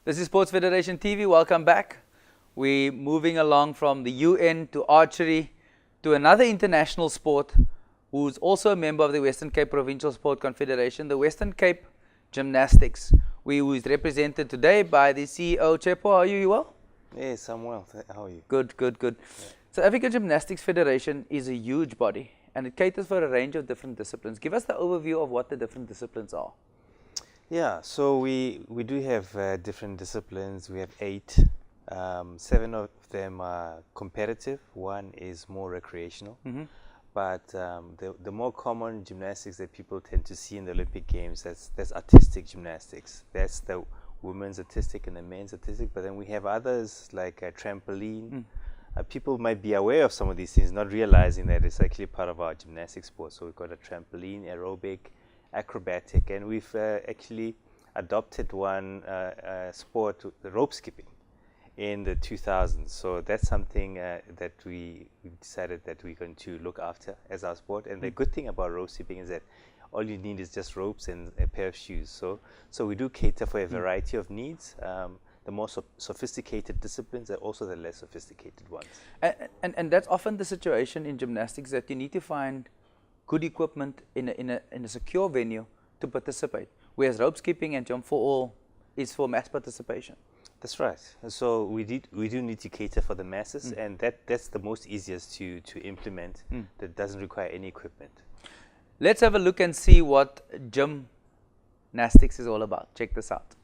This is Sports Federation TV. Welcome back. We're moving along from the UN to archery to another international sport who's also a member of the Western Cape Provincial Sport Confederation, the Western Cape Gymnastics. Who is represented today by the CEO, Ch263. Are you well? Yes, I'm well. How are you? Good. Yeah. So Africa Gymnastics Federation is a huge body and it caters for a range of different disciplines. Give us the overview of what the different disciplines are. Yeah, so we do have different disciplines. We have 8. 7 of them are competitive. 1 is more recreational. But the more common gymnastics that people tend to see in the Olympic Games, that's artistic gymnastics. That's the women's artistic and the men's artistic. But then we have others like a trampoline. People might be aware of some of these things, not realizing that it's actually part of our gymnastics sport. So we've got a trampoline, aerobic, acrobatic, and we've actually adopted one sport, the rope skipping, in the 2000s. So that's something that we decided that we're going to look after as our sport. And the good thing about rope skipping is that all you need is just ropes and a pair of shoes. So we do cater for a variety of needs, the more sophisticated disciplines and also the less sophisticated ones. And that's often the situation in gymnastics, that you need to find good equipment in a secure venue to participate, whereas rope skipping and jump for all is for mass participation. That's right. So we do need to cater for the masses, and that's the most easiest to implement. That doesn't require any equipment. Let's have a look and see what gymnastics is all about. Check this out.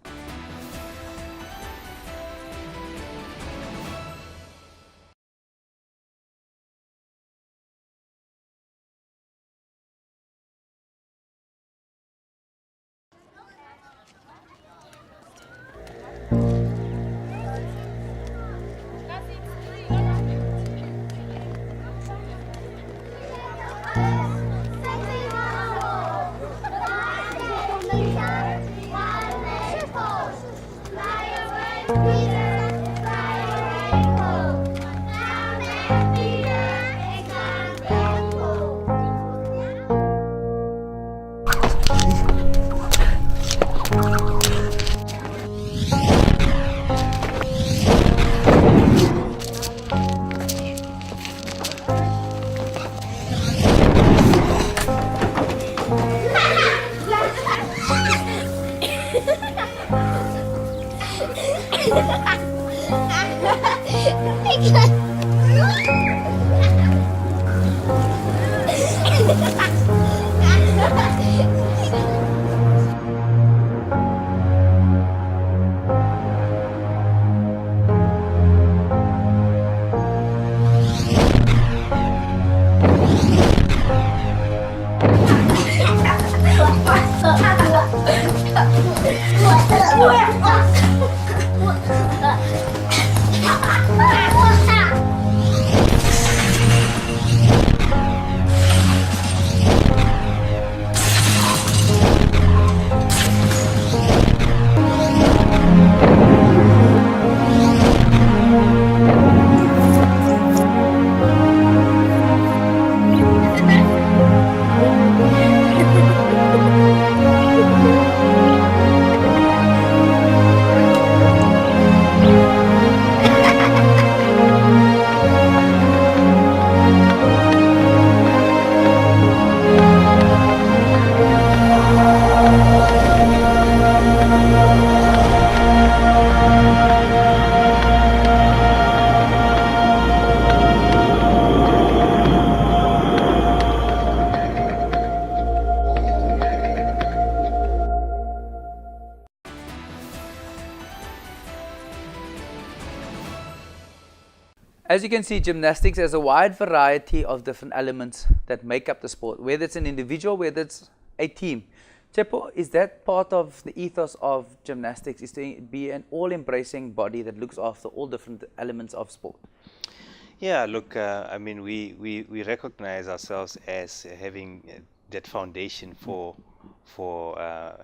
As you can see, gymnastics has a wide variety of different elements that make up the sport, whether it's an individual, whether it's a team. Ch263, is that part of the ethos of gymnastics, is to be an all-embracing body that looks after all different elements of sport? Yeah, look, I mean, we recognize ourselves as having that foundation for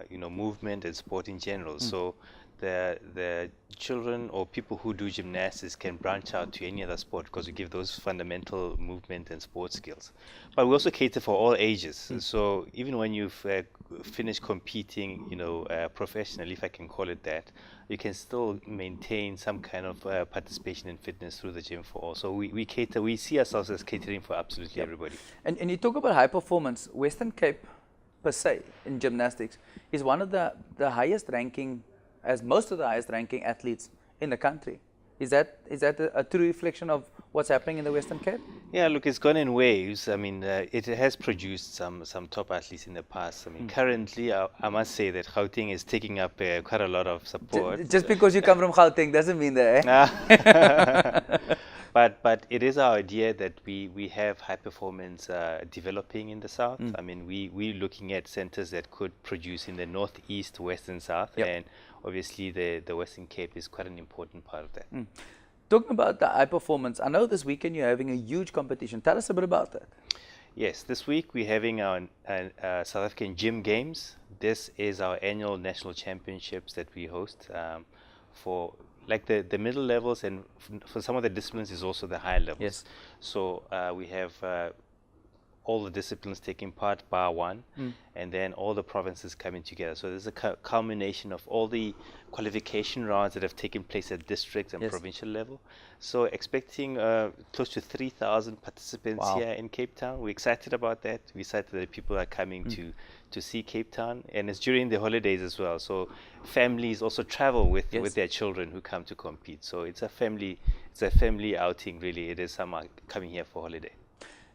movement and sport in general. So the children or people who do gymnastics can branch out to any other sport because we give those fundamental movement and sports skills. But we also cater for all ages. So even when you've finished competing, professionally, if I can call it that, you can still maintain some kind of participation in fitness through the gym for all. So we see ourselves as catering for absolutely everybody. And you talk about high performance. Western Cape, per se, in gymnastics, is one of the highest ranking, as most of the highest ranking athletes in the country. Is that a true reflection of what's happening in the Western Cape? Yeah, look, it's gone in waves. I mean, it has produced some top athletes in the past. I mean, currently, I must say that Gauteng is taking up quite a lot of support. Just because you come from Gauteng doesn't mean that, eh? But it is our idea that we have high performance developing in the south. I mean, we're looking at centers that could produce in the northeast, west, and south. Yep. And obviously, the Western Cape is quite an important part of that. Talking about the high performance, I know this weekend you're having a huge competition. Tell us a bit about that. Yes, this week we're having our South African Gym Games. This is our annual national championships that we host for like the middle levels, and for some of the disciplines is also the higher levels. Yes. So we have all the disciplines taking part, bar one, and then all the provinces coming together. So there's a culmination of all the qualification rounds that have taken place at district and provincial level. So expecting close to 3,000 participants here in Cape Town. We're excited about that. We're excited that people are coming to see Cape Town, and it's during the holidays as well. So families also travel with their children who come to compete. So it's a family outing, really. It is someone coming here for holiday.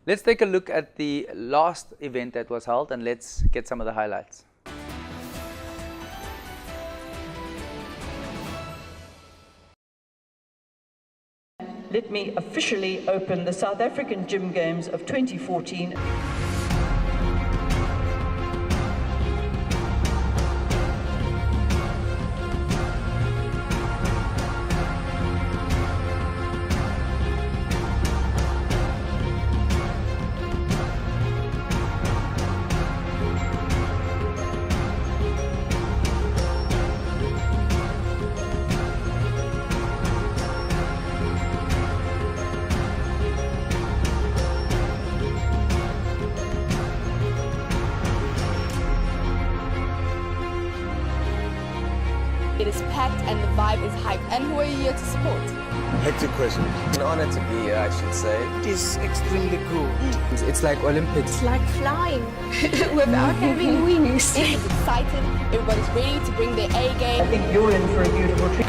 Let's take a look at the last event that was held, and let's get some of the highlights. Let me officially open the South African Gym Games of 2014. It is packed and the vibe is hyped. And who are you here to support? Hectic question. An honor to be here, I should say. It is extremely cool. It's like Olympics. It's like flying without having wings. Everybody's excited. Everybody's ready to bring their A game. I think you're in for a beautiful treat.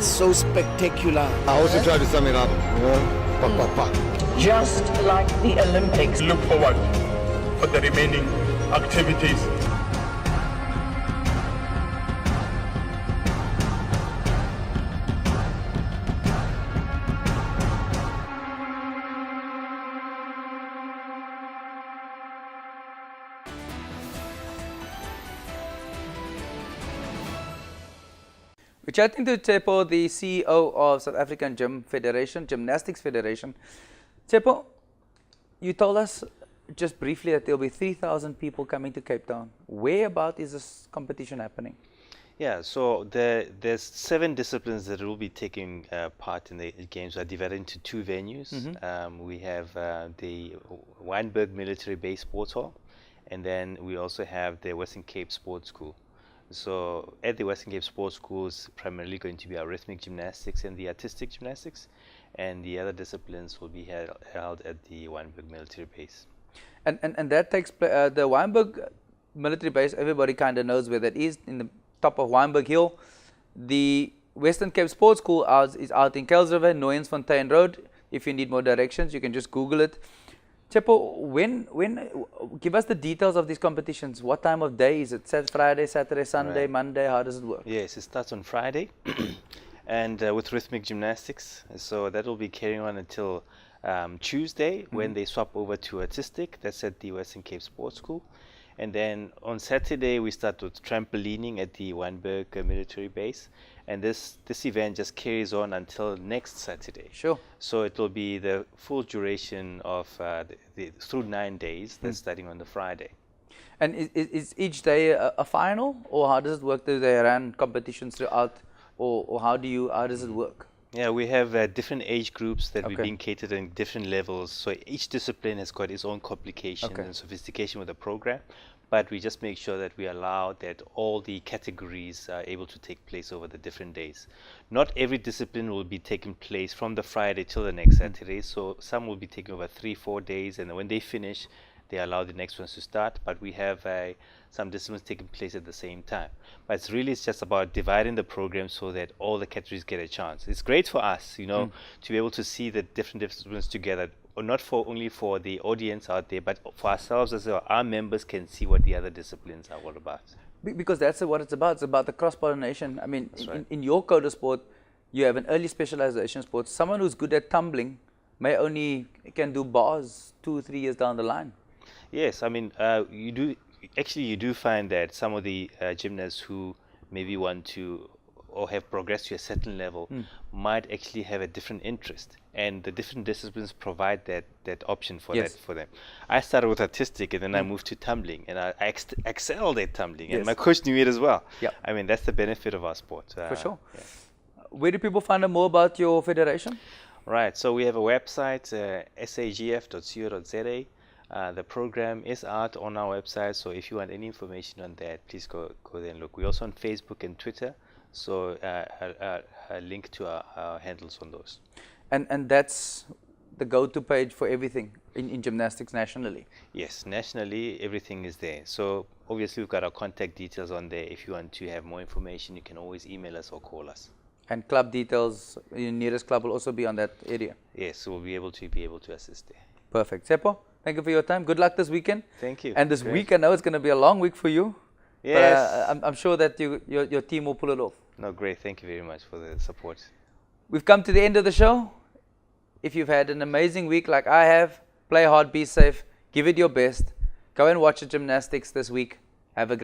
So spectacular. I also try to sum it up, Just like the Olympics. Look forward for the remaining activities. We're chatting to Tsepo, the CEO of South African Gymnastics Federation. Tsepo, you told us just briefly that there'll be 3,000 people coming to Cape Town. Where about is this competition happening? Yeah, so there's 7 disciplines that will be taking part in the games. Are divided into 2 venues. We have the Wynberg Military Base Sports Hall, and then we also have the Western Cape Sports School. So at the Western Cape Sports School is primarily going to be our rhythmic gymnastics and the artistic gymnastics, and the other disciplines will be held at the Wynberg Military Base. And that takes the Wynberg Military Base, everybody kind of knows where that is, in the top of Wynberg Hill. The Western Cape Sports School is out in Kuilsrivier, Nooiensfontein Road. If you need more directions, you can just Google it. Tsepo, when give us the details of these competitions. What time of day is it? Friday, Saturday, Sunday, Monday? How does it work? Yes, it starts on Friday, and with rhythmic gymnastics. So that will be carrying on until Tuesday, when they swap over to artistic. That's at the Western Cape Sports School. And then on Saturday, we start with trampolining at the Wynberg military base. And this event just carries on until next Saturday. Sure. So it will be the full duration of through 9 days, that's starting on the Friday. And is each day a final, or how does it work? Do they run competitions throughout, or how does it work? Yeah, we have different age groups that we're Okay. being catered in different levels. So each discipline has got its own complication Okay. and sophistication with the program. But we just make sure that we allow that all the categories are able to take place over the different days. Not every discipline will be taking place from the Friday till the next Saturday. So some will be taking over 3-4 days, and then when they finish, they allow the next ones to start. But we have some disciplines taking place at the same time. But it's just about dividing the program so that all the categories get a chance. It's great for us, to be able to see the different disciplines together, or not only for the audience out there, but for ourselves as well. Our members can see what the other disciplines are all about. Because that's what it's about. It's about the cross-pollination. I mean, right. in your code of sport, you have an early specialization sport. Someone who's good at tumbling can do bars 2-3 years down the line. Yes, I mean, you do find that some of the gymnasts who maybe want to or have progressed to a certain level might actually have a different interest, and the different disciplines provide that option for Yes. that for them. I started with artistic, and then I moved to tumbling, and I excelled at tumbling, Yes. and my coach knew it as well. Yeah. I mean, that's the benefit of our sport. For sure. Yeah. Where do people find out more about your federation? Right, so we have a website, sagf.co.za. The program is out on our website, so if you want any information on that, please go there and look. We're also on Facebook and Twitter, so a link to our handles on those. And that's the go-to page for everything in gymnastics nationally. Yes, nationally, everything is there. So obviously, we've got our contact details on there. If you want to have more information, you can always email us or call us. And club details, your nearest club will also be on that area. Yes, so we'll be able to assist there. Perfect. Seppo, thank you for your time. Good luck this weekend. Thank you. And this Great. week, I know it's going to be a long week for you. Yes. But I'm sure that your team will pull it off. No, great. Thank you very much for the support. We've come to the end of the show. If you've had an amazing week like I have, play hard, be safe, give it your best. Go and watch the gymnastics this week. Have a